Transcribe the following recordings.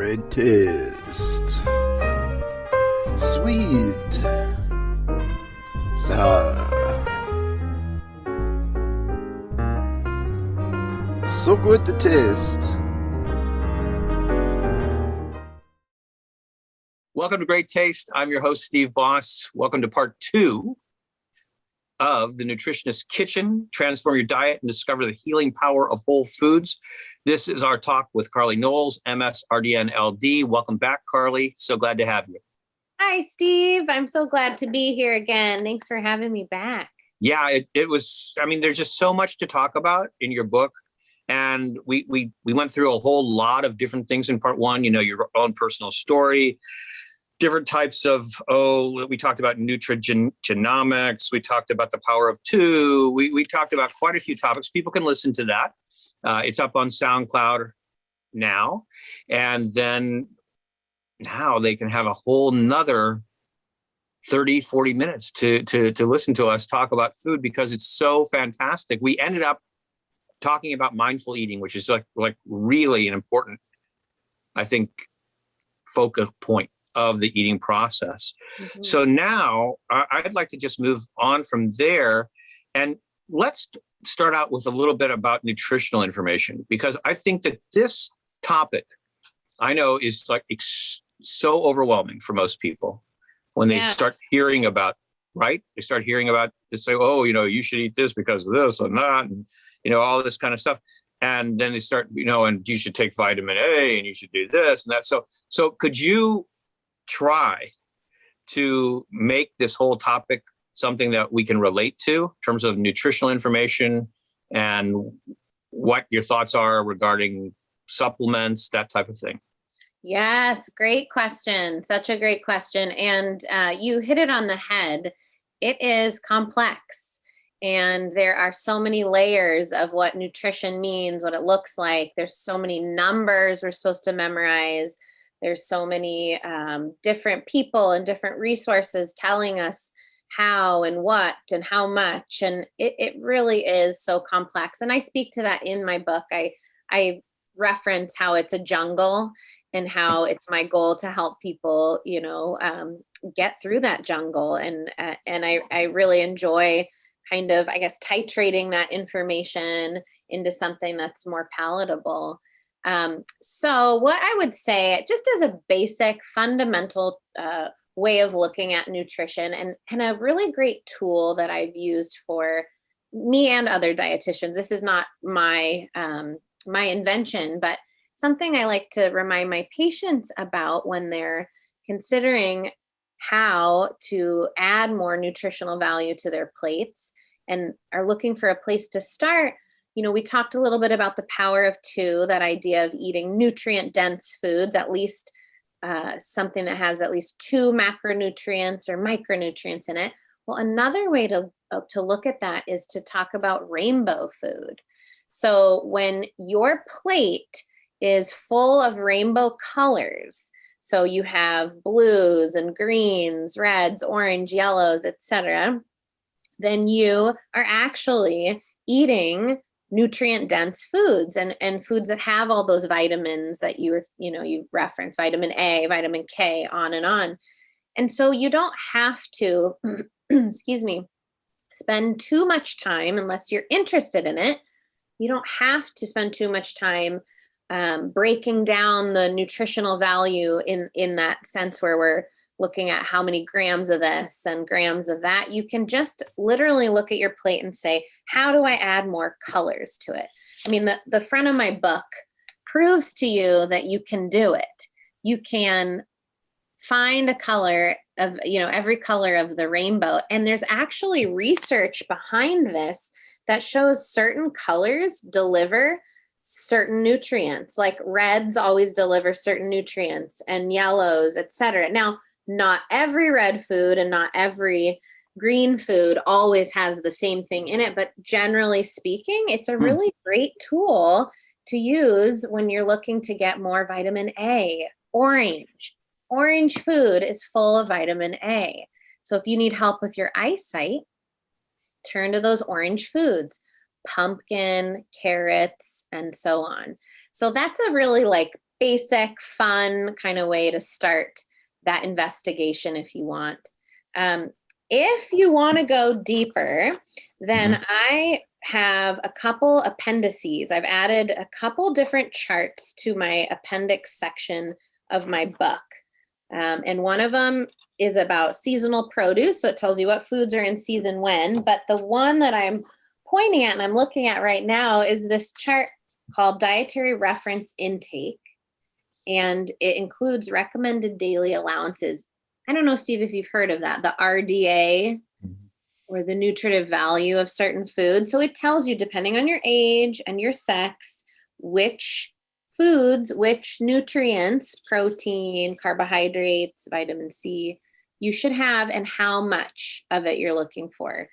and taste. Sweet. Sour. So good to taste. Welcome to Great Taste. I'm your host, Steve Boss. Welcome to part 2 of The Nutritionist's Kitchen. Transform your diet and discover the healing power of whole foods. This is our talk with Carly Knowles, MS, RDN, LD. Welcome back, Carly. So glad to have you. Hi, Steve. I'm so glad to be here again. Thanks for having me back. Yeah, it was, I mean, there's just so much to talk about in your book. And we went through a whole lot of different things in part 1, you know, your own personal story, different types of, we talked about nutrigenomics. We talked about the power of 2. We talked about quite a few topics. People can listen to that. It's up on SoundCloud now. And then now they can have a whole nother 30, 40 minutes to listen to us talk about food because it's so fantastic. We ended up talking about mindful eating, which is like really an important, I think, focal point of the eating process. Mm-hmm. So now I'd like to just move on from there. And let's start out with a little bit about nutritional information, because I think that this topic, I know, is like so overwhelming for most people when they start hearing about, right? They start hearing about this, say, oh, you know, you should eat this because of this or not. And, you know, all this kind of stuff. And then they start, you know, and you should take vitamin A and you should do this and that. So could you try to make this whole topic something that we can relate to in terms of nutritional information and what your thoughts are regarding supplements, that type of thing? Yes, great question. Such a great question. And you hit it on the head. It is complex. And there are so many layers of what nutrition means, what it looks like. There's so many numbers we're supposed to memorize. There's so many different people and different resources telling us how and what and how much. And it really is so complex. And I speak to that in my book. I reference how it's a jungle and how it's my goal to help people, you know, get through that jungle. And I really enjoy kind of, I guess, titrating that information into something that's more palatable. So what I would say, just as a basic fundamental way of looking at nutrition, and a really great tool that I've used for me and other dietitians, this is not my my invention, but something I like to remind my patients about when they're considering how to add more nutritional value to their plates and are looking for a place to start. You know, we talked a little bit about the power of 2, that idea of eating nutrient dense foods, at least something that has at least 2 macronutrients or micronutrients in it. Well, another way to look at that is to talk about rainbow food. So when your plate is full of rainbow colors, so you have blues and greens, reds, orange, yellows, etc., then you are actually eating nutrient dense foods and foods that have all those vitamins that you reference, vitamin A, vitamin K, on and on. And so you don't have to, excuse me, spend too much time, unless you're interested in it. You don't have to spend too much time breaking down the nutritional value in that sense, where we're looking at how many grams of this and grams of that. You can just literally look at your plate and say, how do I add more colors to it? I mean, the front of my book proves to you that you can do it. You can find a color of, you know, every color of the rainbow. And there's actually research behind this that shows certain colors deliver certain nutrients, like reds always deliver certain nutrients, and yellows, etc. Now, not every red food and not every green food always has the same thing in it, but generally speaking, it's a really great tool to use when you're looking to get more vitamin A. Orange food is full of vitamin A. So if you need help with your eyesight, turn to those orange foods, pumpkin, carrots, and so on. So that's a really like basic, fun kind of way to start that investigation if you want. If you want to go deeper, then I have a couple appendices. I've added a couple different charts to my appendix section of my book. And one of them is about seasonal produce. So it tells you what foods are in season when. But the one that I'm pointing at and I'm looking at right now is this chart called Dietary Reference Intake. And it includes recommended daily allowances. I don't know, Steve, if you've heard of that, the RDA or the nutritive value of certain foods. So it tells you, depending on your age and your sex, which foods, which nutrients, protein, carbohydrates, vitamin C, you should have and how much of it you're looking for.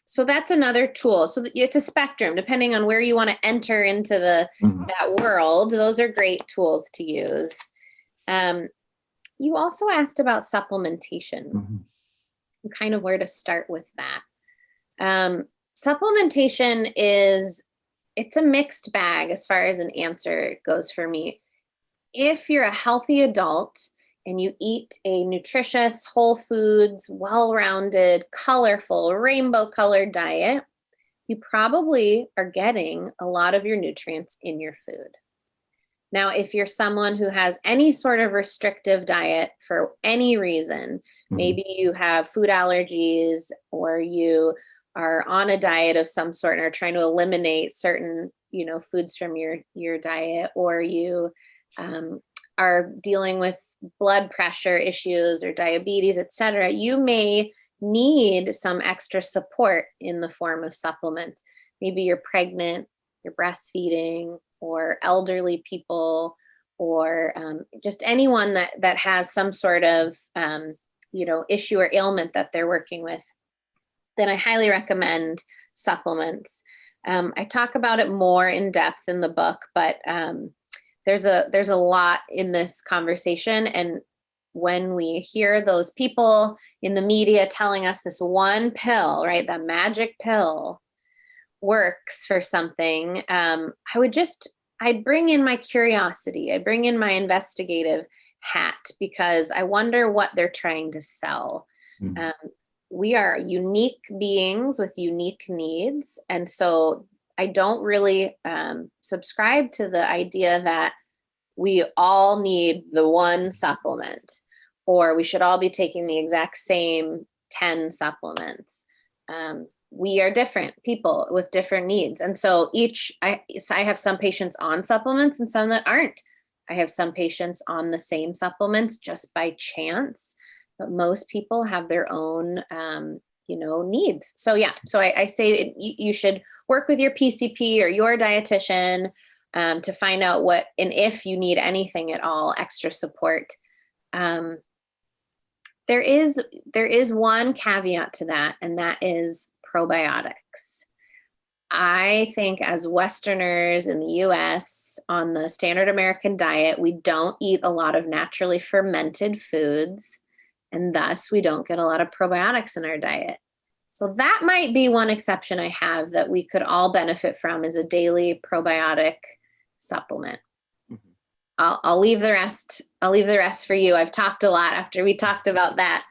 So that's another tool. So it's a spectrum, depending on where you want to enter into that world. Those are great tools to use. You also asked about supplementation, kind of where to start with that. Supplementation it's a mixed bag as far as an answer goes for me. If you're a healthy adult and you eat a nutritious, whole foods, well-rounded, colorful, rainbow-colored diet, you probably are getting a lot of your nutrients in your food. Now, if you're someone who has any sort of restrictive diet for any reason, maybe you have food allergies or you are on a diet of some sort and are trying to eliminate certain, foods from your diet, or you are dealing with blood pressure issues or diabetes, etc., you may need some extra support in the form of supplements. Maybe you're pregnant, you're breastfeeding, or elderly people, or just anyone that has some sort of issue or ailment that they're working with, then I highly recommend supplements. I talk about it more in depth in the book, but there's a lot in this conversation. And when we hear those people in the media telling us this one pill, right, that magic pill works for something, I'd bring in my curiosity. I'd bring in my investigative hat because I wonder what they're trying to sell. We are unique beings with unique needs. And so I don't really subscribe to the idea that we all need the one supplement or we should all be taking the exact same 10 supplements. We are different people with different needs. And so I have some patients on supplements and some that aren't. I have some patients on the same supplements just by chance, but most people have their own, needs. So I say you should work with your PCP or your dietitian to find out what, and if you need anything at all, extra support. There is one caveat to that, and that is probiotics. I think as Westerners in the US on the standard American diet, we don't eat a lot of naturally fermented foods, and thus we don't get a lot of probiotics in our diet. So that might be one exception I have that we could all benefit from is a daily probiotic supplement. I'll leave the rest. I'll leave the rest for you. I've talked a lot after we talked about that.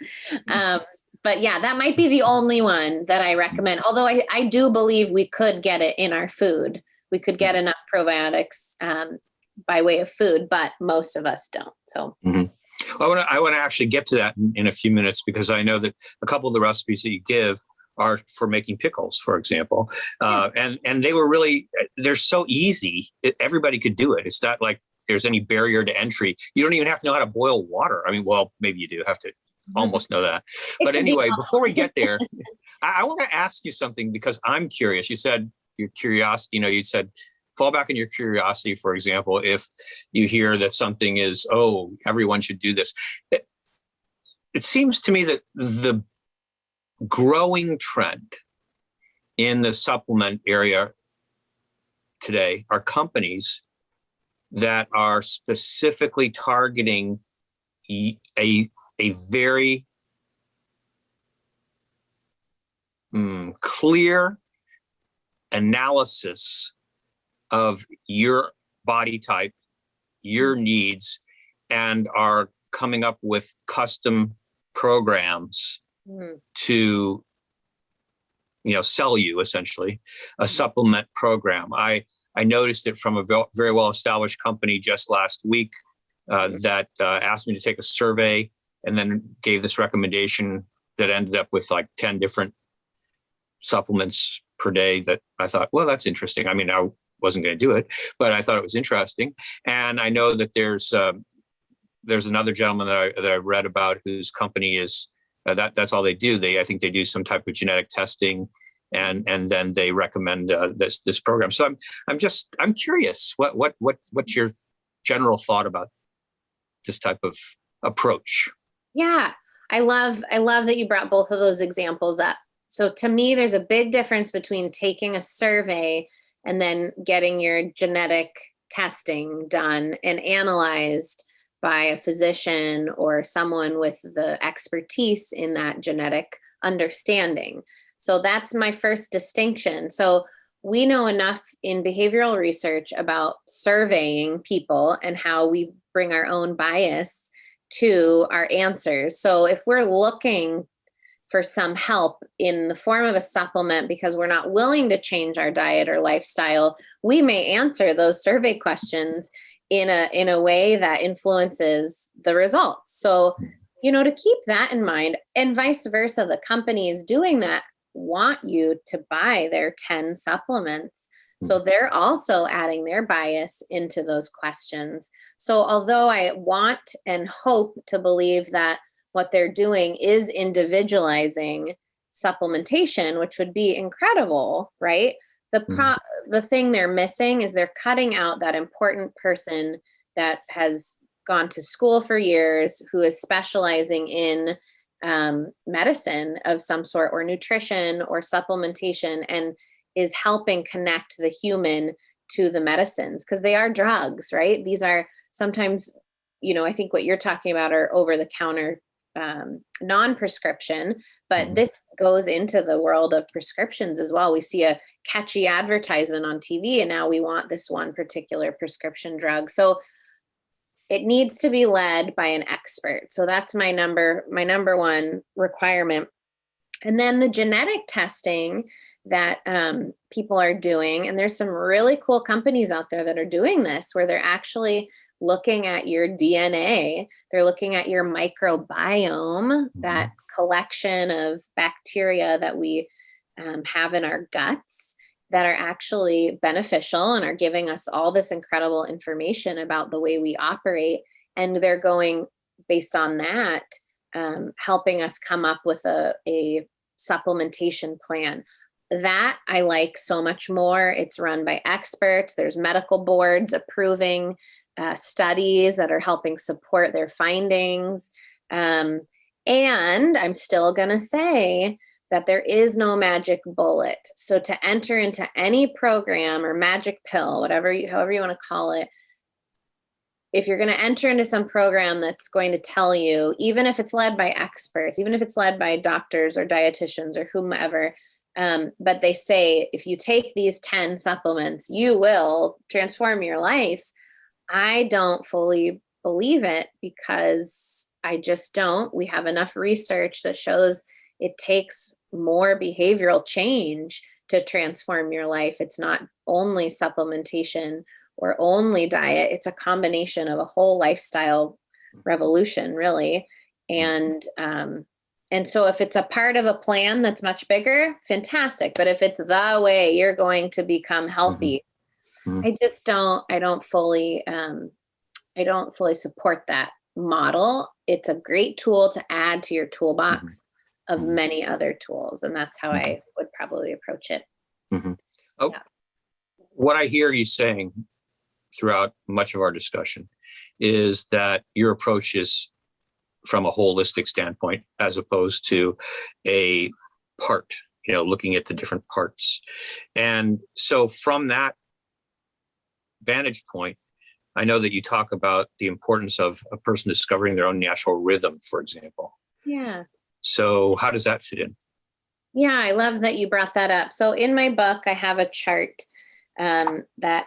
But yeah, that might be the only one that I recommend. Although I do believe we could get it in our food. We could get enough probiotics by way of food, but most of us don't. So I want to actually get to that in a few minutes because I know that a couple of the recipes that you give are for making pickles, for example. And they were really, they're so easy. Everybody could do it. It's not like there's any barrier to entry. You don't even have to know how to boil water. I mean, well, maybe you do have to almost know that. But anyway, before we get there, I want to ask you something because I'm curious. You said your curiosity, you said fall back on your curiosity, for example, if you hear that something is, oh, everyone should do this. It seems to me that the growing trend in the supplement area today are companies that are specifically targeting a very clear analysis of your body type your needs and are coming up with custom programs to, sell you essentially a supplement program. I noticed it from a very well-established company just last week that asked me to take a survey and then gave this recommendation that ended up with like 10 different supplements per day that I thought, well, that's interesting. I mean, I wasn't going to do it, but I thought it was interesting. And I know that there's another gentleman that I read about whose company is that's all they do. I think they do some type of genetic testing, and then they recommend this program. So I'm curious what's your general thought about this type of approach? Yeah, I love that you brought both of those examples up. So to me, there's a big difference between taking a survey and then getting your genetic testing done and analyzed by a physician or someone with the expertise in that genetic understanding. So that's my first distinction. So we know enough in behavioral research about surveying people and how we bring our own bias to our answers. So if we're looking for some help in the form of a supplement because we're not willing to change our diet or lifestyle, we may answer those survey questions in a way that influences the results. So, to keep that in mind, and vice versa, the companies doing that want you to buy their 10 supplements. So they're also adding their bias into those questions. So although I want and hope to believe that what they're doing is individualizing supplementation, which would be incredible, right? The thing they're missing is they're cutting out that important person that has gone to school for years, who is specializing in medicine of some sort, or nutrition or supplementation, and is helping connect the human to the medicines, because they are drugs, right? These are sometimes, I think what you're talking about are over-the-counter non-prescription, but this goes into the world of prescriptions as well. We see a catchy advertisement on TV and now we want this one particular prescription drug. So it needs to be led by an expert. So that's my number one requirement. And then the genetic testing that people are doing, and there's some really cool companies out there that are doing this, where they're actually looking at your DNA, they're looking at your microbiome, that collection of bacteria that we have in our guts that are actually beneficial and are giving us all this incredible information about the way we operate. And they're going based on that, helping us come up with a supplementation plan. That I like so much more. It's run by experts. There's medical boards approving studies that are helping support their findings. And I'm still going to say that there is no magic bullet. So to enter into any program or magic pill, however you want to call it, if you're going to enter into some program that's going to tell you, even if it's led by experts, even if it's led by doctors or dietitians or whomever, but they say, if you take these 10 supplements, you will transform your life. I don't fully believe it, because I just don't. We have enough research that shows it takes more behavioral change to transform your life. It's not only supplementation or only diet. It's a combination of a whole lifestyle revolution, really. And so if it's a part of a plan that's much bigger, fantastic. But if it's the way you're going to become healthy, I don't fully support that model. It's a great tool to add to your toolbox of many other tools. And that's how I would probably approach it. Oh, yeah. What I hear you saying throughout much of our discussion is that your approach is from a holistic standpoint, as opposed to a part, looking at the different parts. And so from that vantage point, I know that you talk about the importance of a person discovering their own natural rhythm, for example. Yeah. So how does that fit in? Yeah, I love that you brought that up. So in my book, I have a chart that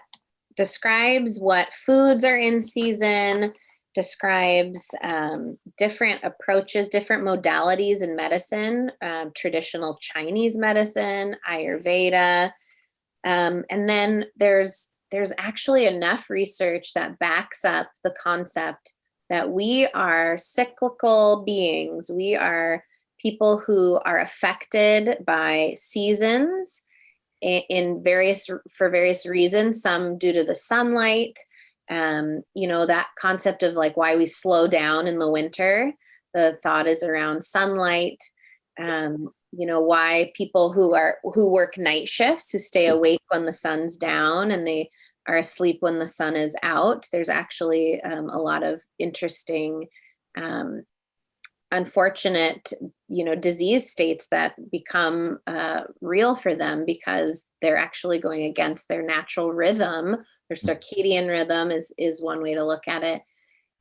describes what foods are in season, describes different approaches, different modalities in medicine, traditional Chinese medicine, Ayurveda. And then there's actually enough research that backs up the concept that we are cyclical beings. We are people who are affected by seasons for various reasons, some due to the sunlight. That concept of like why we slow down in the winter, the thought is around sunlight. Why people who work night shifts, who stay awake when the sun's down and they are asleep when the sun is out. There's actually a lot of interesting, unfortunate, disease states that become real for them because they're actually going against their natural rhythm. Their circadian rhythm is one way to look at it.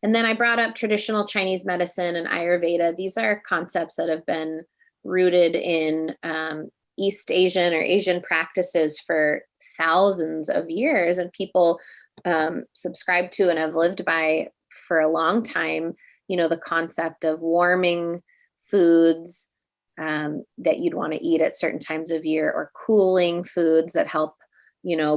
And then I brought up traditional Chinese medicine and Ayurveda. These are concepts that have been rooted in East Asian or Asian practices for thousands of years, and people subscribe to and have lived by for a long time. The concept of warming foods that you'd want to eat at certain times of year, or cooling foods that help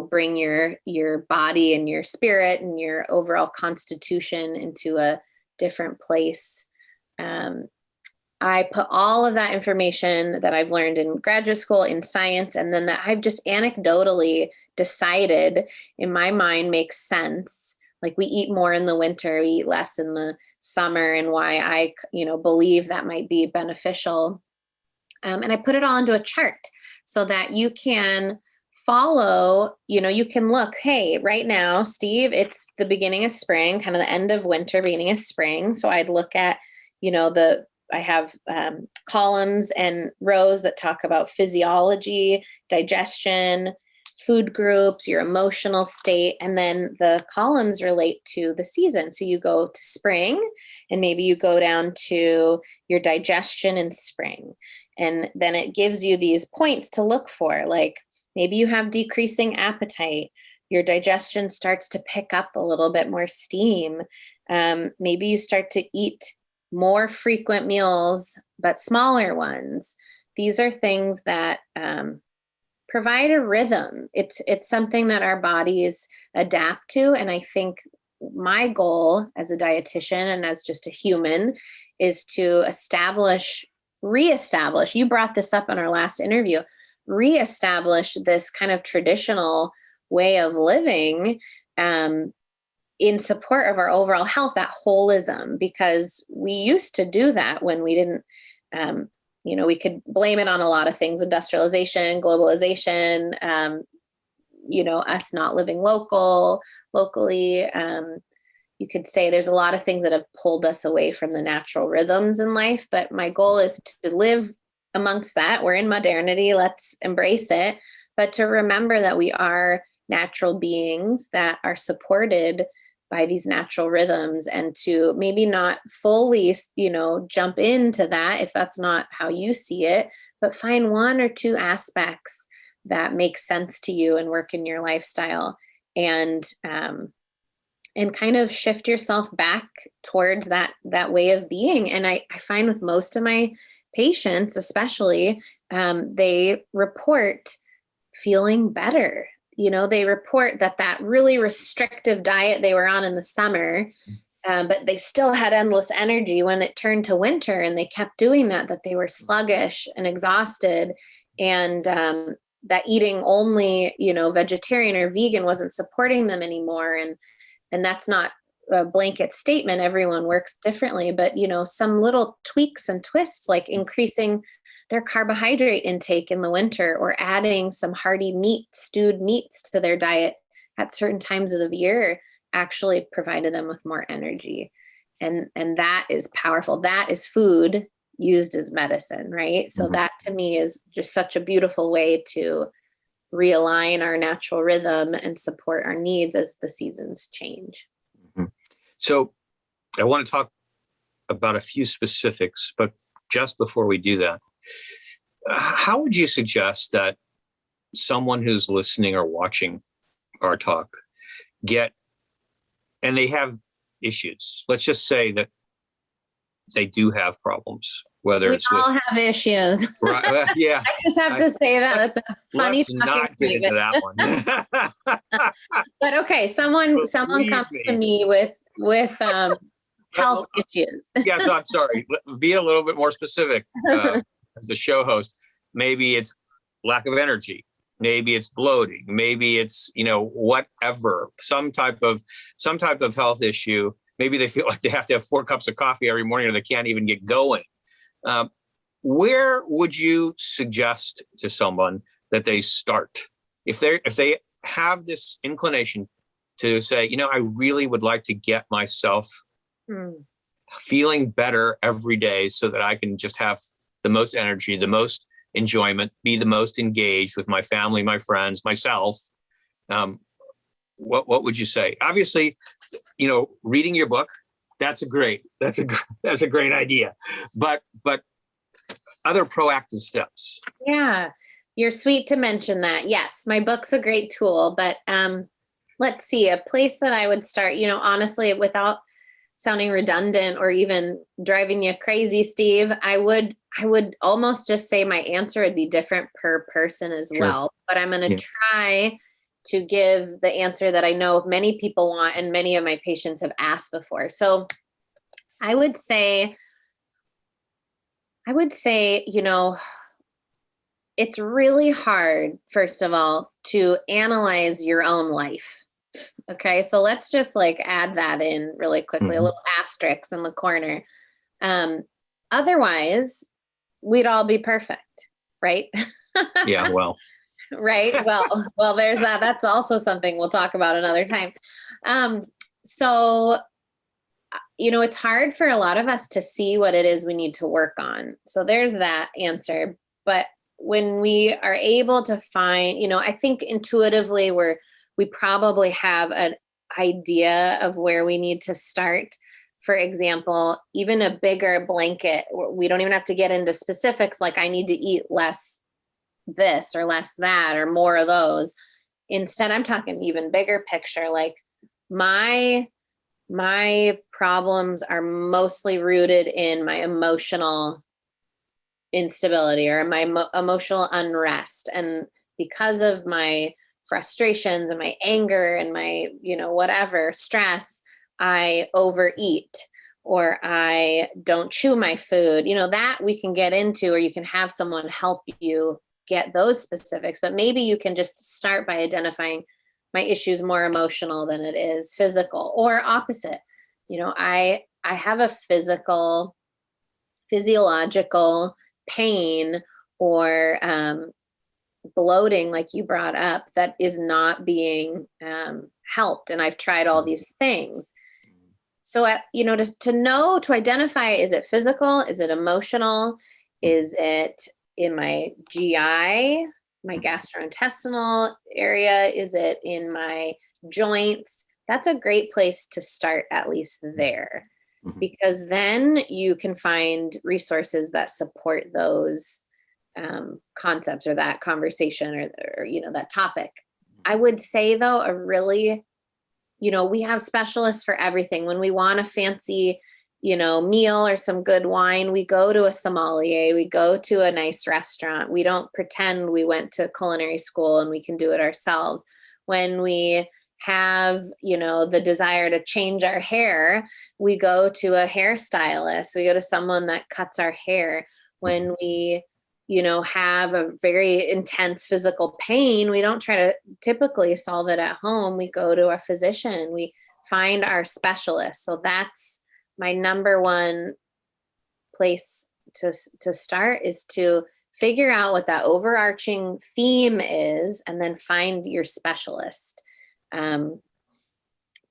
bring your body and your spirit and your overall constitution into a different place. I put all of that information that I've learned in graduate school, in science, and then that I've just anecdotally decided in my mind makes sense. Like we eat more in the winter, we eat less in the summer, and why I, believe that might be beneficial. And I put it all into a chart so that you can follow, you can look, hey, right now, Steve, it's the beginning of spring, kind of the end of winter, beginning of spring. So I'd look at, I have columns and rows that talk about physiology, digestion, food groups, your emotional state, and then the columns relate to the season. So you go to spring, and maybe you go down to your digestion in spring. And then it gives you these points to look for, like maybe you have decreasing appetite, your digestion starts to pick up a little bit more steam. Maybe you start to eat more frequent meals, but smaller ones. These are things that provide a rhythm. It's something that our bodies adapt to. And I think my goal as a dietitian and as just a human is to reestablish, you brought this up in our last interview, reestablish this kind of traditional way of living in support of our overall health, that holism, because we used to do that when we didn't, we could blame it on a lot of things, industrialization, globalization, us not living locally. You could say there's a lot of things that have pulled us away from the natural rhythms in life, but my goal is to live amongst that. We're in modernity, let's embrace it, but to remember that we are natural beings that are supported by these natural rhythms, and to maybe not fully, jump into that if that's not how you see it, but find one or two aspects that make sense to you and work in your lifestyle, and kind of shift yourself back towards that way of being. And I find with most of my patients, especially, they report feeling better. They report that really restrictive diet they were on in the summer, but they still had endless energy when it turned to winter, and they kept doing that they were sluggish and exhausted, and that eating only, vegetarian or vegan wasn't supporting them anymore. And that's not a blanket statement. Everyone works differently, but, some little tweaks and twists, like increasing their carbohydrate intake in the winter, or adding some hearty stewed meats to their diet at certain times of the year, actually provided them with more energy. And that is powerful. That is food used as medicine, right? So that to me is just such a beautiful way to realign our natural rhythm and support our needs as the seasons change. So I want to talk about a few specifics, but just before we do that, how would you suggest that someone who's listening or watching our talk and they have issues. Let's just say that they do have problems, whether We it's all with, have issues. right, yeah. I just have to say that. That's a funny Let's not get into that one. But okay, someone Believe comes me. to me with health issues. Yeah, so I'm sorry. Be a little bit more specific as the show host. Maybe it's lack of energy. Maybe it's bloating. Maybe it's, whatever, some type of health issue. Maybe they feel like they have to have 4 cups of coffee every morning or they can't even get going. Where would you suggest to someone that they start if they have this inclination to say, I really would like to get myself feeling better every day so that I can just have the most energy, the most enjoyment, be the most engaged with my family, my friends, myself. What would you say? Obviously, reading your book, that's a great idea. But other proactive steps. Yeah, you're sweet to mention that. Yes, my book's a great tool, but let's see, a place that I would start, honestly, without sounding redundant or even driving you crazy, Steve, I would almost just say my answer would be different per person as well. But I'm going to try to give the answer that I know many people want and many of my patients have asked before. So I would say, it's really hard, first of all, to analyze your own life. Okay, so let's just add that in really quickly, a little asterisk in the corner. Otherwise, we'd all be perfect, right? Yeah, well. Right. Well, there's that. That's also something we'll talk about another time. So, it's hard for a lot of us to see what it is we need to work on. So there's that answer. But when we are able to find, I think intuitively we probably have an idea of where we need to start. For example, even a bigger blanket, we don't even have to get into specifics like I need to eat less this or less that or more of those. Instead, I'm talking even bigger picture, like my problems are mostly rooted in my emotional instability or my emotional unrest. And because of my frustrations and my anger and my, whatever stress, I overeat or I don't chew my food, that we can get into, or you can have someone help you get those specifics. But maybe you can just start by identifying my issue's more emotional than it is physical, or opposite. I have a physiological pain or bloating, like you brought up, that is not being helped. And I've tried all these things. So, to identify, is it physical? Is it emotional? Is it in my GI, my gastrointestinal area? Is it in my joints? That's a great place to start, at least there, because then you can find resources that support those concepts or that conversation or that topic. I would say, though, we have specialists for everything. When we want a fancy, meal or some good wine, we go to a sommelier, we go to a nice restaurant. We don't pretend we went to culinary school and we can do it ourselves. When we have, the desire to change our hair, we go to a hairstylist, we go to someone that cuts our hair. When we, have a very intense physical pain, we don't try to typically solve it at home. We go to a physician, we find our specialist. So that's my number one place to start, is to figure out what that overarching theme is and then find your specialist.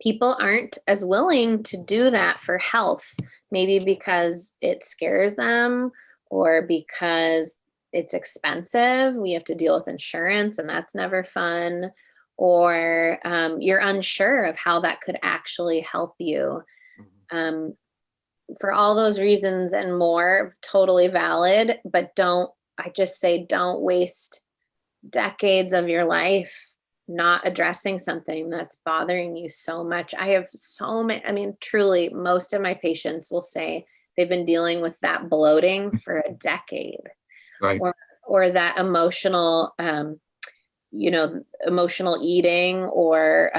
People aren't as willing to do that for health, maybe because it scares them or because it's expensive. We have to deal with insurance and that's never fun. Or you're unsure of how that could actually help you. For all those reasons and more, totally valid, but don't waste decades of your life not addressing something that's bothering you so much. I have so many, I mean, truly, most of my patients will say they've been dealing with that bloating for a decade, Right. or that emotional, emotional eating, or,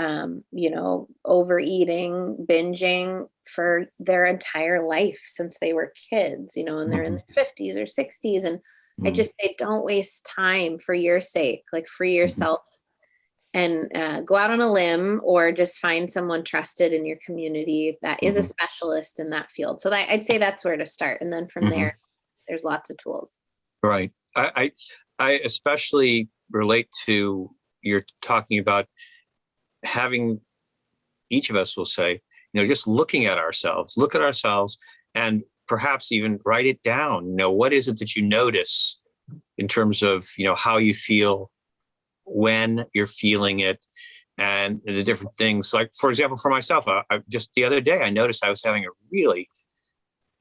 overeating, binging for their entire life since they were kids, and they're in their 50s or 60s. And I just say, don't waste time for your sake, like free yourself and go out on a limb, or just find someone trusted in your community that is a specialist in that field. So I'd say that's where to start. And then from there, there's lots of tools. Right. I especially relate to, you're talking about having, each of us will say, just look at ourselves and perhaps even write it down. What is it that you notice in terms of, how you feel when you're feeling it, and the different things. Like, for example, for myself, I just the other day, I noticed I was having a really,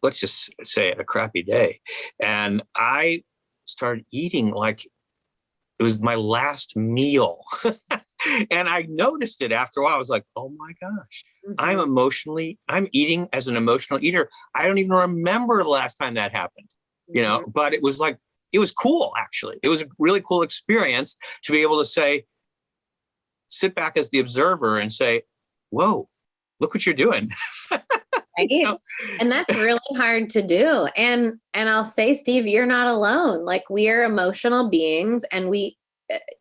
let's just say it, a crappy day. And I started eating like it was my last meal. And I noticed it after a while. I was like, oh my gosh, I'm eating as an emotional eater. I don't even remember the last time that happened, but it was like, it was cool, actually. It was a really cool experience to be able to sit back as the observer and say, whoa, look what you're doing. Right. And that's really hard to do. And I'll say, Steve, you're not alone. Like, we are emotional beings, and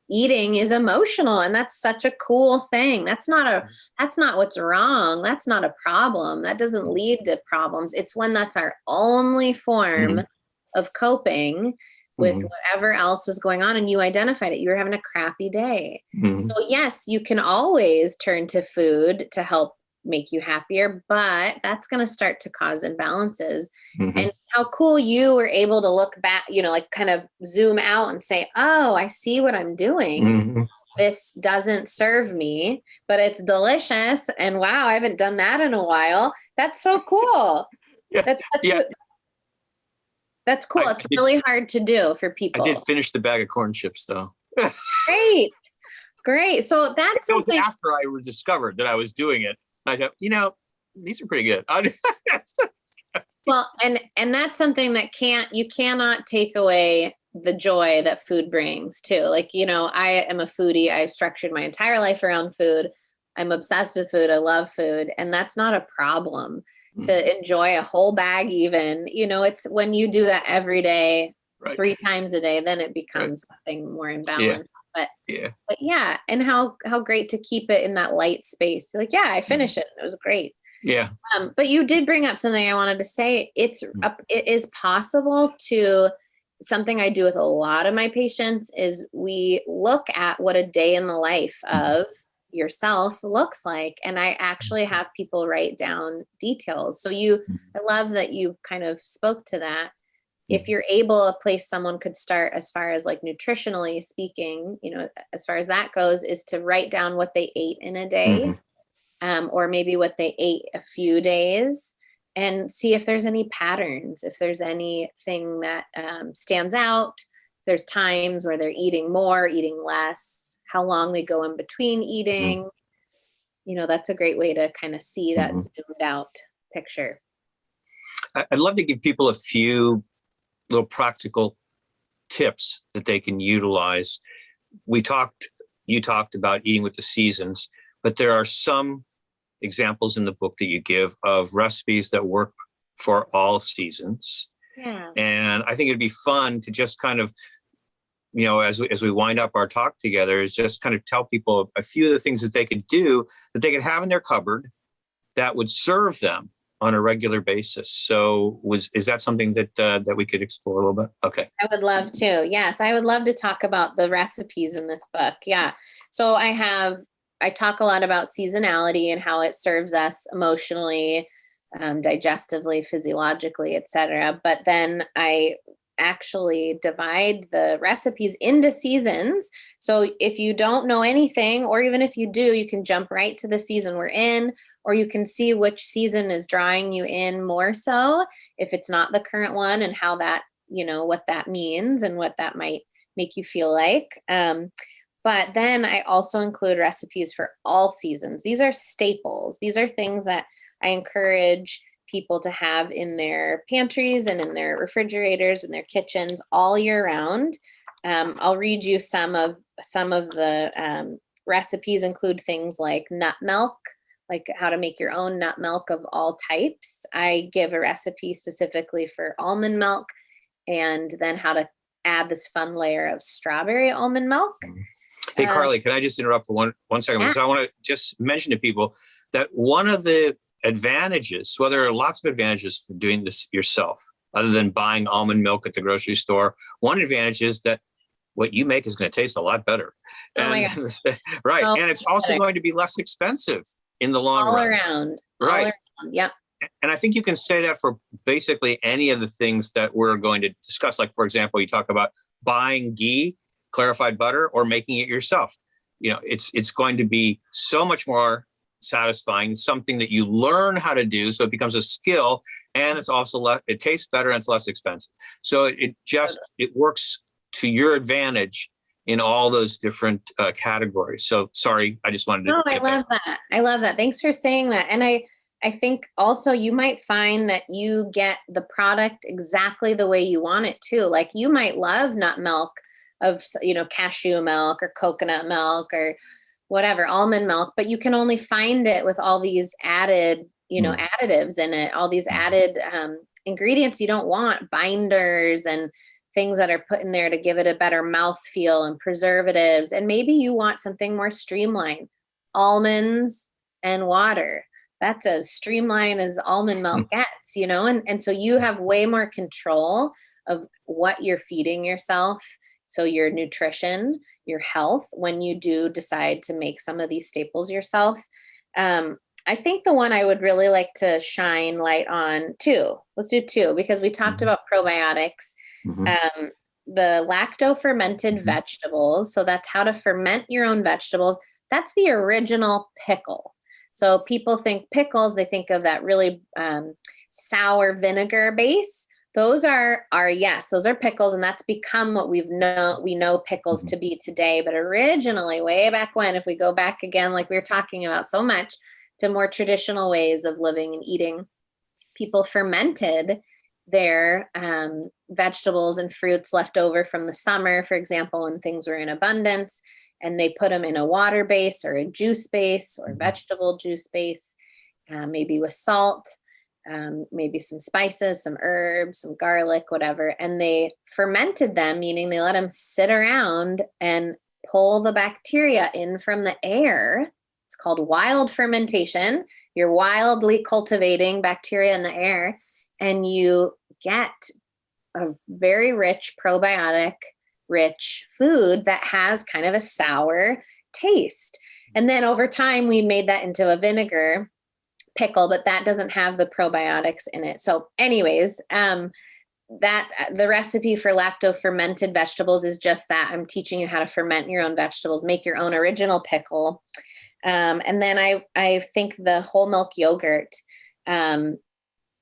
eating is emotional, and that's such a cool thing. That's not what's wrong. That's not a problem. That doesn't lead to problems. It's when that's our only form of coping with whatever else was going on, and you identified it. You were having a crappy day. So yes, you can always turn to food to help make you happier, but that's going to start to cause imbalances. And how cool you were able to look back, like kind of zoom out and say, oh, I see what I'm doing. This doesn't serve me, but it's delicious. And wow, I haven't done that in a while. That's so cool. That's cool. It's really hard to do for people. I did finish the bag of corn chips, though. Great. So that's something. After I discovered that I was doing it, I thought, these are pretty good. Well, and that's something that you cannot take away the joy that food brings too. Like, I am a foodie. I've structured my entire life around food. I'm obsessed with food. I love food. And that's not a problem. To enjoy a whole bag, even, it's when you do that every day, 3 times a day, then it becomes something more imbalanced. But yeah. And how great to keep it in that light space. Be like, yeah, I finished it. It was great. Yeah. But you did bring up something I wanted to say. It is possible to, something I do with a lot of my patients is we look at what a day in the life of yourself looks like. And I actually have people write down details. So I love that you kind of spoke to that. If you're able, a place someone could start as far as like nutritionally speaking, as far as that goes, is to write down what they ate in a day, or maybe what they ate a few days, and see if there's any patterns, if there's anything that stands out. If there's times where they're eating more, eating less, how long they go in between eating. That's a great way to kind of see that zoomed out picture. I'd love to give people a few little practical tips that they can utilize. You talked about eating with the seasons, but there are some examples in the book that you give of recipes that work for all seasons. Yeah. And I think it'd be fun to just kind of, as we wind up our talk together, is just kind of tell people a few of the things that they could do, that they could have in their cupboard that would serve them on a regular basis. So is that something that we could explore a little bit? Okay. I would love to. Yes, I would love to talk about the recipes in this book. Yeah. So I talk a lot about seasonality and how it serves us emotionally, digestively, physiologically, etc. But then I actually divide the recipes into seasons. So if you don't know anything, or even if you do, you can jump right to the season we're in, or you can see which season is drawing you in more so, if it's not the current one, and how that, what that means and what that might make you feel like. But then I also include recipes for all seasons. These are staples. These are things that I encourage people to have in their pantries and in their refrigerators and their kitchens all year round. I'll read you some of the recipes. Include things like nut milk, like how to make your own nut milk of all types. I give a recipe specifically for almond milk, and then how to add this fun layer of strawberry almond milk. Hey, Carly, can I just interrupt for one second? Yeah. Because I want to just mention to people that one of the advantages, well, there are lots of advantages for doing this yourself, other than buying almond milk at the grocery store. One advantage is that what you make is going to taste a lot better. Oh my And, God. right. Oh, And it's also going to be less expensive in the long all run. around. Right. All around. Yep. And I think you can say that for basically any of the things that we're going to discuss. Like, for example, you talk about buying ghee, clarified butter, or making it yourself. You know, it's going to be so much more satisfying, something that you learn how to do, so it becomes a skill, and it's also it tastes better and it's less expensive. So it works to your advantage in all those different categories. So sorry, I just wanted to. No, I love that. I love that. Thanks for saying that. And I think also you might find that you get the product exactly the way you want it too. Like you might love nut milk of, cashew milk or coconut milk or whatever, almond milk, but you can only find it with all these added, additives in it, all these added ingredients you don't want, binders and things that are put in there to give it a better mouthfeel and preservatives. And maybe you want something more streamlined, almonds and water. That's as streamlined as almond milk gets, and so you have way more control of what you're feeding yourself. So your nutrition, your health, when you do decide to make some of these staples yourself. I think the one I would really like to shine light on too, let's do two, because we talked about probiotics, the lacto-fermented vegetables. So that's how to ferment your own vegetables. That's the original pickle. So people think pickles, they think of that really sour vinegar base. Those are those are pickles, and that's become what we know pickles to be today. But originally, way back when, if we go back again, like we were talking about so much, to more traditional ways of living and eating, people fermented their vegetables and fruits left over from the summer, for example, when things were in abundance, and they put them in a water base or a juice base or vegetable juice base, maybe with salt. Maybe some spices, some herbs, some garlic, whatever. And they fermented them, meaning they let them sit around and pull the bacteria in from the air. It's called wild fermentation. You're wildly cultivating bacteria in the air, and you get a very rich probiotic rich food that has kind of a sour taste. And then over time, we made that into a vinegar pickle, but that doesn't have the probiotics in it. So anyways, that the recipe for lacto-fermented vegetables is just that. I'm teaching you how to ferment your own vegetables, make your own original pickle. And then I think the whole milk yogurt,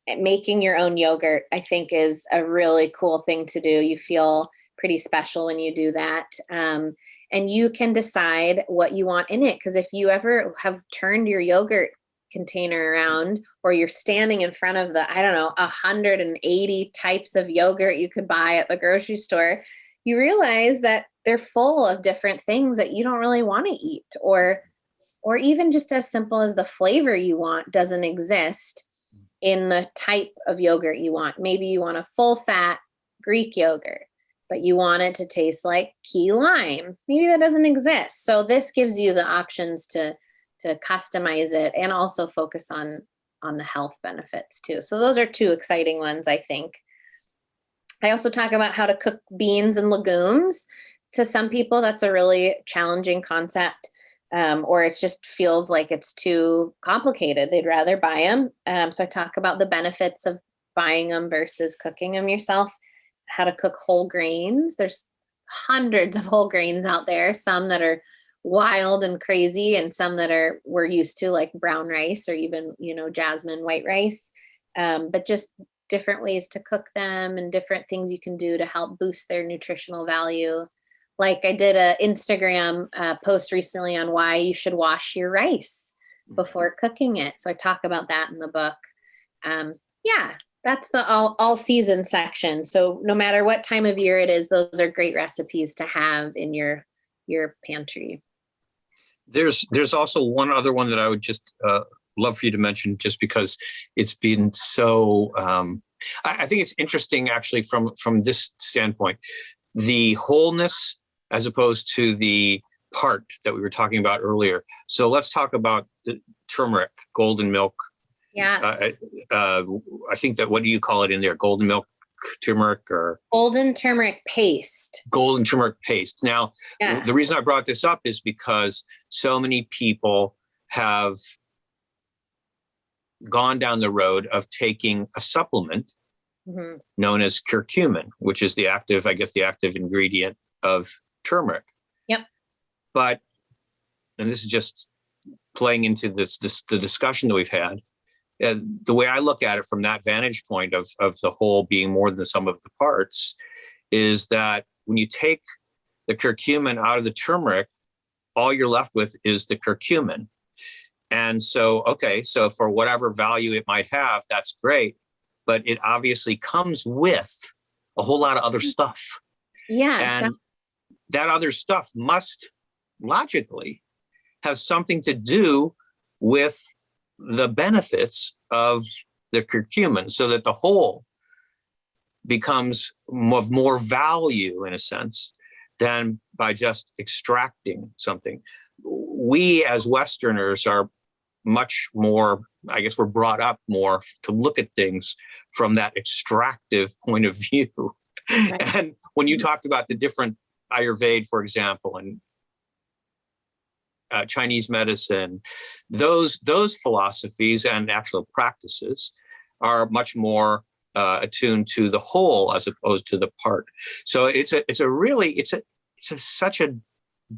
making your own yogurt, I think is a really cool thing to do. You feel pretty special when you do that. And you can decide what you want in it. Because if you ever have turned your yogurt container around, or you're standing in front of the 180 types of yogurt you could buy at the grocery store, you realize that they're full of different things that you don't really want to eat, or even just as simple as the flavor you want doesn't exist in the type of yogurt you want. Maybe you want a full fat Greek yogurt, but you want it to taste like key lime. Maybe that doesn't exist. So this gives you the options to customize it and also focus on the health benefits too. So those are two exciting ones, I think. I also talk about how to cook beans and legumes. To some people, that's a really challenging concept, or it just feels like it's too complicated. They'd rather buy them. So I talk about the benefits of buying them versus cooking them yourself, how to cook whole grains. There's hundreds of whole grains out there, some that are wild and crazy, and some that we're used to, like brown rice or even, jasmine white rice, but just different ways to cook them and different things you can do to help boost their nutritional value. Like I did a Instagram post recently on why you should wash your rice before cooking it. So I talk about that in the book. Yeah, that's the all season section. So no matter what time of year it is, those are great recipes to have in your pantry. There's also one other one that I would just love for you to mention, just because it's been so, I think it's interesting actually from this standpoint, the wholeness as opposed to the part that we were talking about earlier. So let's talk about the turmeric, golden milk. Yeah. I think that, what do you call it in there? Golden milk turmeric or? Golden turmeric paste. Golden turmeric paste. Now, Yeah. the reason I brought this up is because so many people have gone down the road of taking a supplement known as curcumin, which is the active ingredient of turmeric. Yep. But, and this is just playing into the discussion that we've had, the way I look at it from that vantage point of the whole being more than the sum of the parts, is that when you take the curcumin out of the turmeric, all you're left with is the curcumin. And so, okay, so for whatever value it might have, that's great, but it obviously comes with a whole lot of other stuff. Yeah. And that other stuff must logically have something to do with the benefits of the curcumin, so that the whole becomes of more value in a sense than by just extracting something. We as Westerners are much more, I guess we're brought up more to look at things from that extractive point of view. Right. And when you talked about the different Ayurveda, for example, and Chinese medicine, those philosophies and actual practices are much more attuned to the whole as opposed to the part. So it's such a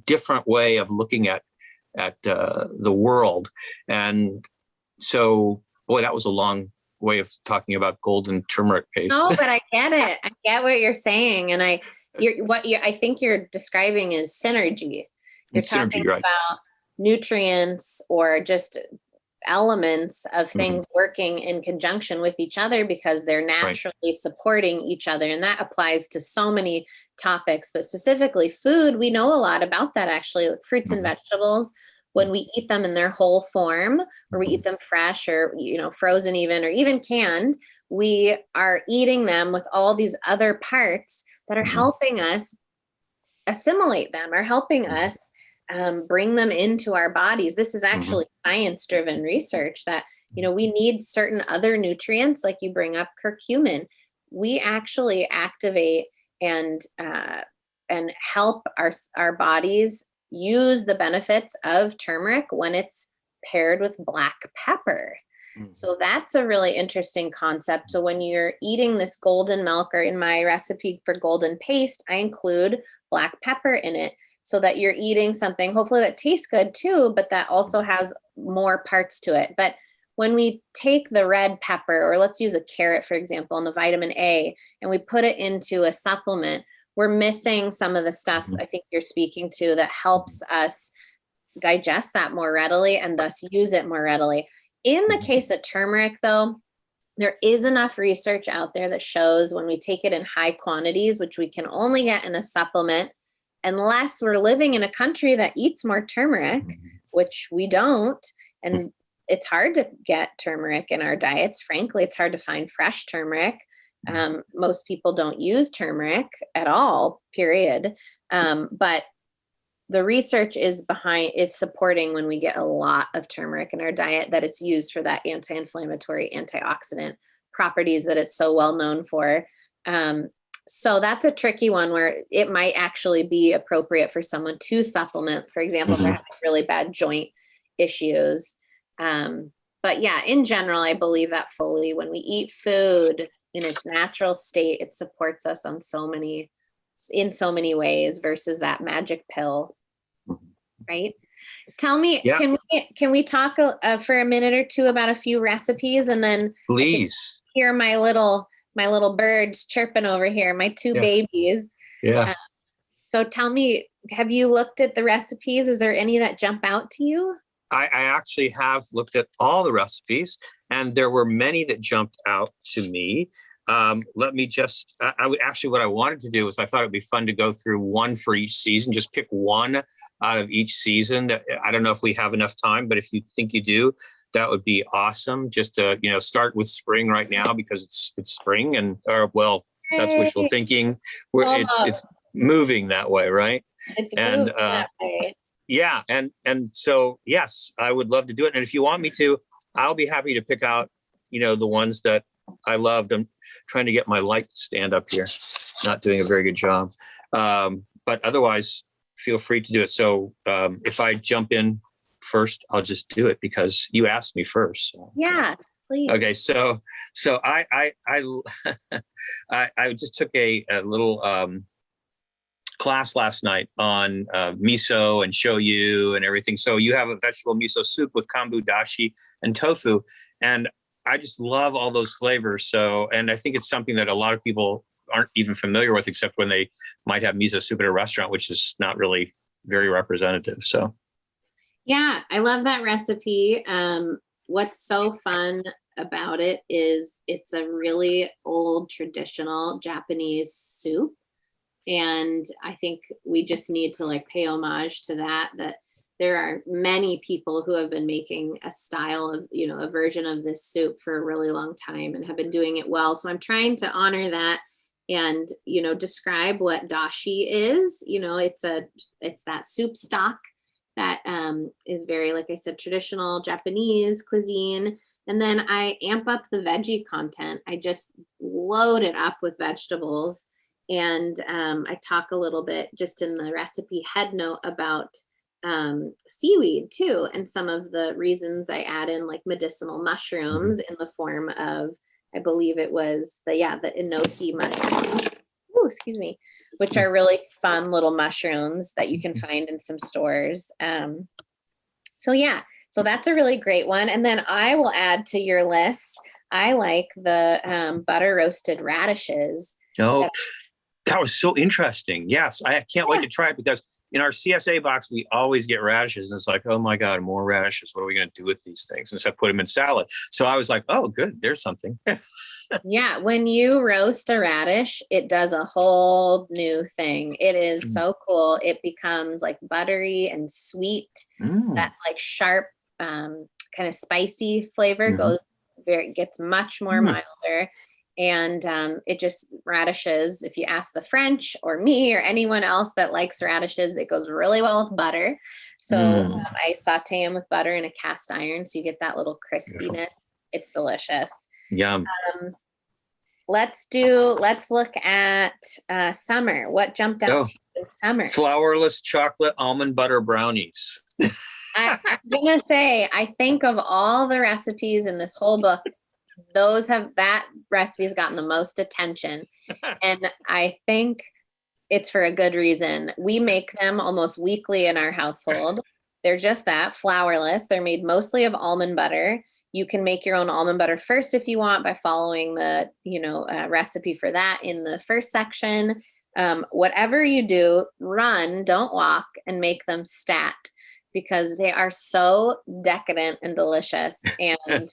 different way of looking at the world. And so, boy, that was a long way of talking about golden turmeric paste. No, but I get it. I get what you're saying, and I think you're describing is synergy. You're talking right. about nutrients or just elements of things working in conjunction with each other because they're naturally supporting each other. And that applies to so many topics, but specifically food. We know a lot about that, actually. Like fruits and vegetables, when we eat them in their whole form, or we eat them fresh or, frozen even, or even canned, we are eating them with all these other parts that are helping us assimilate them, or helping us bring them into our bodies. This is actually science-driven research that, we need certain other nutrients, like you bring up curcumin. We actually activate and help our bodies use the benefits of turmeric when it's paired with black pepper. So that's a really interesting concept. So when you're eating this golden milk, or in my recipe for golden paste, I include black pepper in it, so that you're eating something hopefully that tastes good too, but that also has more parts to it. But when we take the red pepper, or let's use a carrot, for example, and the vitamin A, and we put it into a supplement, we're missing some of the stuff I think you're speaking to that helps us digest that more readily and thus use it more readily. In the case of turmeric, though, there is enough research out there that shows when we take it in high quantities, which we can only get in a supplement, unless we're living in a country that eats more turmeric, which we don't, and it's hard to get turmeric in our diets. Frankly, it's hard to find fresh turmeric. Most people don't use turmeric at all, period. But the research is supporting, when we get a lot of turmeric in our diet, that it's used for that anti-inflammatory, antioxidant properties that it's so well known for. So that's a tricky one, where it might actually be appropriate for someone to supplement, for example, if they're having really bad joint issues. But yeah, in general, I believe that fully. When we eat food in its natural state, it supports us in so many ways versus that magic pill, right? Tell me, can we talk for a minute or two about a few recipes, and then please hear my little birds chirping over here, my two babies. So tell me, have you looked at the recipes? Is there any that jump out to you? I actually have looked at all the recipes, and there were many that jumped out to me. Let me just, what I wanted to do was I thought it'd be fun to go through one for each season, just pick one out of each season. I don't know if we have enough time, but if you think you do, that would be awesome. Just to, start with spring right now because it's spring that's wishful thinking. It's moving that way, right? It's moving that way. Yeah. And so, yes, I would love to do it. And if you want me to, I'll be happy to pick out, the ones that I loved. I'm trying to get my light to stand up here. Not doing a very good job. But otherwise, feel free to do it. So if I jump in first, I'll just do it because you asked me first. Yeah, please. Okay. So I just took a little class last night on miso and shoyu and everything. So you have a vegetable miso soup with kombu, dashi, and tofu. And I just love all those flavors. So, and I think it's something that a lot of people aren't even familiar with, except when they might have miso soup at a restaurant, which is not really very representative. So. Yeah, I love that recipe. What's so fun about it is it's a really old traditional Japanese soup. And I think we just need to pay homage to that there are many people who have been making a style of, a version of this soup for a really long time and have been doing it well. So I'm trying to honor that and, describe what dashi is. It's that soup stock that is very, like I said, traditional Japanese cuisine. And then I amp up the veggie content. I just load it up with vegetables. And I talk a little bit just in the recipe head note about seaweed too. And some of the reasons I add in medicinal mushrooms in the form of, I believe it was the enoki mushrooms. Ooh, excuse me, which are really fun little mushrooms that you can find in some stores. So that's a really great one. And then I will add to your list, I like the butter roasted radishes. Oh, that was so interesting. Yes, I can't wait to try it because in our CSA box, we always get radishes. And it's like, oh my God, more radishes. What are we going to do with these things? And so I put them in salad. So I was like, oh, good. There's something. Yeah. When you roast a radish, it does a whole new thing. It is so cool. It becomes buttery and sweet. That sharp, kind of spicy flavor gets much more milder. And it just radishes. If you ask the French or me or anyone else that likes radishes, it goes really well with butter. So I saute them with butter in a cast iron. So you get that little crispiness. Beautiful. It's delicious. Yum. Let's look at summer. What jumped out to you in summer? Flourless chocolate almond butter brownies. I'm going to say, I think of all the recipes in this whole book, that recipe's gotten the most attention. And I think it's for a good reason. We make them almost weekly in our household. They're just that, flourless. They're made mostly of almond butter. You can make your own almond butter first if you want by following the, recipe for that in the first section. Whatever you do, run, don't walk, and make them stat because they are so decadent and delicious and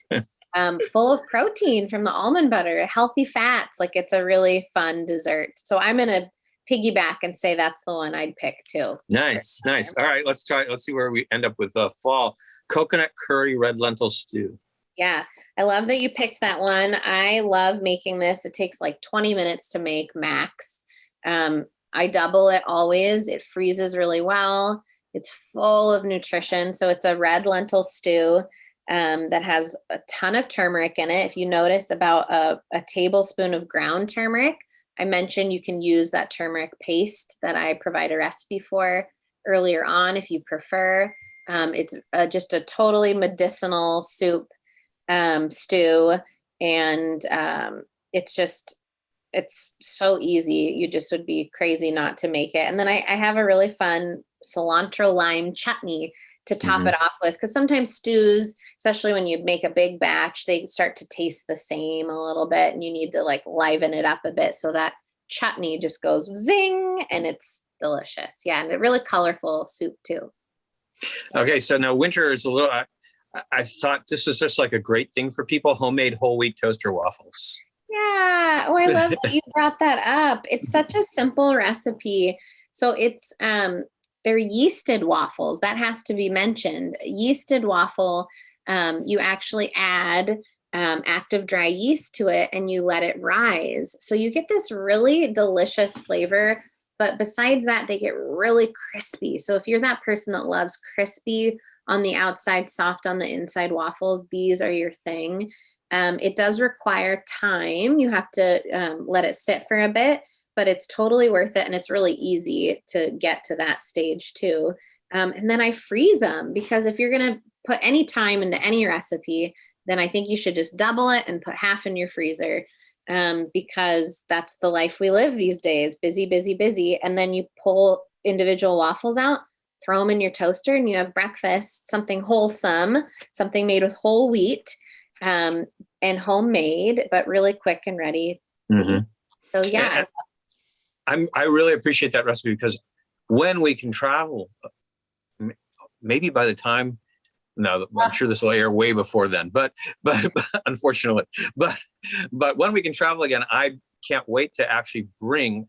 full of protein from the almond butter, healthy fats. It's a really fun dessert. So I'm going to piggyback and say that's the one I'd pick too. Nice. All right, let's try it. Let's see where we end up with fall. Coconut curry red lentil stew. Yeah, I love that you picked that one. I love making this. It takes 20 minutes to make max. I double it always. It freezes really well. It's full of nutrition. So it's a red lentil stew that has a ton of turmeric in it. If you notice about a tablespoon of ground turmeric, I mentioned you can use that turmeric paste that I provide a recipe for earlier on if you prefer. It's just a totally medicinal soup stew. And it's so easy. You just would be crazy not to make it. And then I have a really fun cilantro lime chutney to top it off with, because sometimes stews, especially when you make a big batch, they start to taste the same a little bit and you need to liven it up a bit. So that chutney just goes zing and it's delicious. Yeah, and a really colorful soup too. Okay, so now winter is a little. I thought this is just like a great thing for people: homemade whole wheat toaster waffles. Yeah. Oh, I love that you brought that up. It's such a simple recipe. So it's they're yeasted waffles. That has to be mentioned. Yeasted waffle. You actually add active dry yeast to it and you let it rise. So you get this really delicious flavor. But besides that, they get really crispy. So if you're that person that loves crispy on the outside, soft on the inside waffles, these are your thing. It does require time. You have to let it sit for a bit, but it's totally worth it. And it's really easy to get to that stage too. And then I freeze them, because if you're going to put any time into any recipe, then I think you should just double it and put half in your freezer. Because that's the life we live these days. Busy, busy, busy. And then you pull individual waffles out, throw them in your toaster, and you have breakfast, something wholesome, something made with whole wheat, and homemade, but really quick and ready to eat. So yeah. I really appreciate that recipe, because when we can travel, maybe by the time, no, I'm sure this will air way before then, but unfortunately, but when we can travel again, I can't wait to actually bring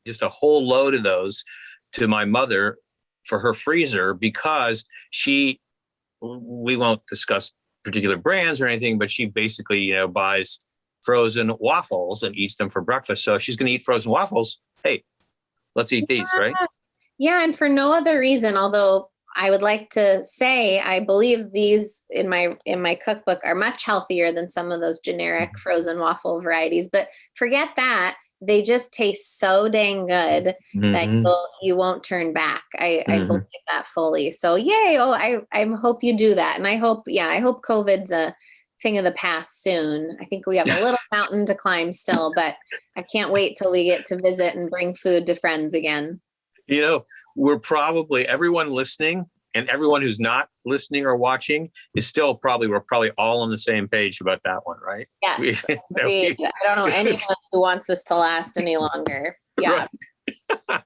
just a whole load of those to my mother for her freezer, because we won't discuss particular brands or anything, but she basically, buys frozen waffles and eats them for breakfast. So if she's going to eat frozen waffles, hey, let's eat these, right? Yeah. And for no other reason, although I would like to say, I believe these in my cookbook are much healthier than some of those generic frozen waffle varieties, but forget that. They just taste so dang good that you won't turn back. I believe that fully. So yay. Oh, I hope you do that. And I hope COVID's a thing of the past soon. I think we have a little mountain to climb still, but I can't wait till we get to visit and bring food to friends again. We're probably, everyone listening and everyone who's not listening or watching is we're probably all on the same page about that one, right? Yes. I don't know anyone who wants this to last any longer. Yeah. Right.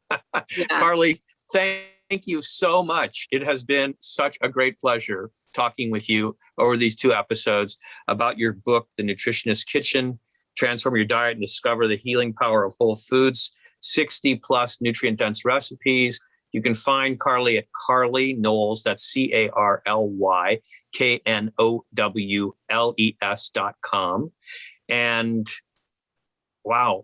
Yeah. Carly, thank you so much. It has been such a great pleasure talking with you over these 2 episodes about your book, The Nutritionist's Kitchen: Transform Your Diet and Discover the Healing Power of Whole Foods. 60 plus nutrient dense recipes. You can find Carly at Carly Knowles. That's CarlyKnowles.com. And wow,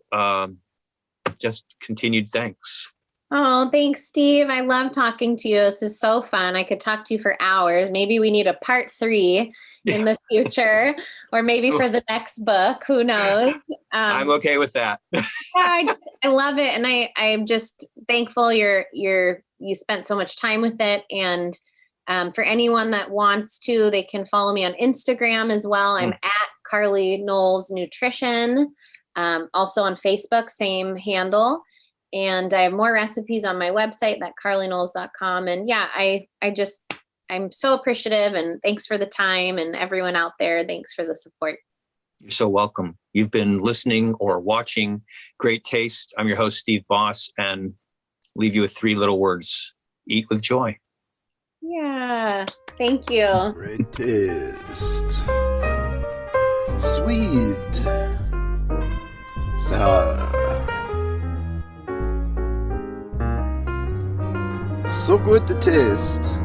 just continued thanks. Oh, thanks, Steve. I love talking to you. This is so fun. I could talk to you for hours. Maybe we need a part 3 in the future, or maybe for the next book. Who knows? I'm okay with that. Yeah, I love it, and I'm just thankful you spent so much time with it. And for anyone that wants to, they can follow me on Instagram as well. I'm at Carly Knowles Nutrition. Also on Facebook, same handle. And I have more recipes on my website, that carlyknowles.com. And yeah, I'm so appreciative, and thanks for the time, and everyone out there, thanks for the support. You're so welcome. You've been listening or watching Great Taste. I'm your host, Steve Boss, and leave you with 3 little words: eat with joy. Yeah. Thank you. Great taste. Sweet. Sour. So good to taste.